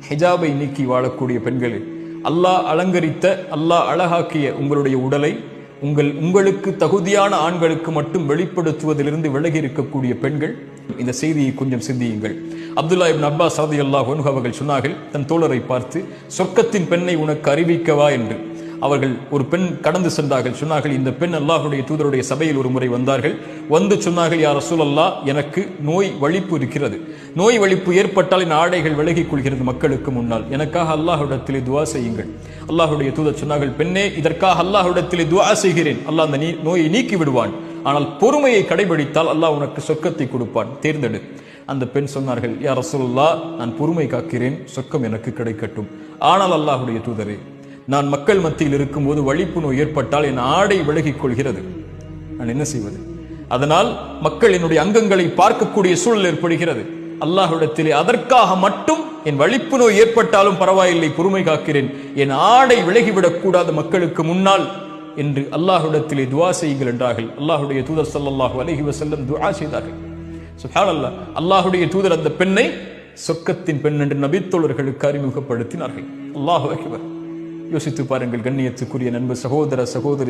ஹிஜாபை நீக்கி வாழக்கூடிய பெண்களே, அல்லாஹ் அலங்கரித்த, அல்லாஹ் அழகாக்கிய உங்களுடைய உடலை உங்களுக்கு தகுதியான ஆண்களுக்கு மட்டும் வெளிப்படுத்துவதிலிருந்து விலகி இருக்கக்கூடிய பெண்கள் இந்த செய்தியை கொஞ்சம் சிந்தியுங்கள். அப்துல்லா இப்னு அப்பாஸ் ரலியல்லாஹு அன்ஹு அவர்கள் சொன்னார்கள், தன் தோழரை பார்த்து, சொர்க்கத்தின் பெண்ணை உனக்கு அறிவிக்கவா என்று. அவர்கள் ஒரு பெண் கடந்து சென்றார்கள். சொன்னார்கள், இந்த பெண் அல்லாஹ்வுடைய தூதருடைய சபையில் ஒரு முறை வந்தார்கள். வந்து சொன்னார்கள், யா ரசூலல்லாஹ், எனக்கு நோய் வலிப்பு இருக்கிறது. நோய் வலிப்பு ஏற்பட்டால் என் ஆடைகள் விலகிக் கொள்கிறது மக்களுக்கு முன்னால். எனக்காக அல்லாஹ்விடத்திலே துஆ செய்யுங்கள். அல்லாஹ்வுடைய தூதர் சொன்னார்கள், பெண்ணே, இதற்காக அல்லாஹ்விடத்திலே துஆ செய்கிறேன். அல்லாஹ் அந்த நோயை நீக்கி விடுவான். ஆனால் பொறுமையை கடைபிடித்தால் அல்லாஹ் உனக்கு சொர்க்கத்தை கொடுப்பான், தேர்ந்தெடு. அந்த பெண் சொன்னார்கள், யா ரசூலுல்லாஹ், நான் பொறுமை காக்கிறேன், சொர்க்கம் எனக்கு கிடைக்கட்டும். ஆனால் அல்லாஹ்வுடைய தூதரே, நான் மக்கள் மத்தியில் இருக்கும்போது வலிப்பு நோய் ஏற்பட்டால் என் ஆடை விலகிக் கொள்கிறது, நான் என்ன செய்வது? அதனால் மக்கள் என்னுடைய அங்கங்களை பார்க்கக்கூடிய சூழல் ஏற்படுகிறது. அல்லாஹ்விடத்திலே அதற்காக மட்டும் என் வலிப்பு நோய் ஏற்பட்டாலும் பரவாயில்லை, பொறுமை காக்கிறேன், என் ஆடை விலகிவிடக் கூடாது மக்களுக்கு முன்னால் என்று அல்லாஹ்விடத்திலே துஆ செய்யுங்கள் என்றார்கள். அல்லாஹ்வுடைய தூதர் ஸல்லல்லாஹு அலைஹி வஸல்லம் துஆ செய்தார்கள். சுப்ஹானல்லாஹ், அல்லாஹ்வுடைய தூதர் அந்த பெண்ணை சொர்க்கத்தின் பெண் என்று நபித்தோழர்களுக்கு அறிமுகப்படுத்தினார்கள். அல்லாஹு அக்பர். யோசித்து பாருங்கள் கண்ணியத்துக்குரிய நண்பர், சகோதர சகோதரி.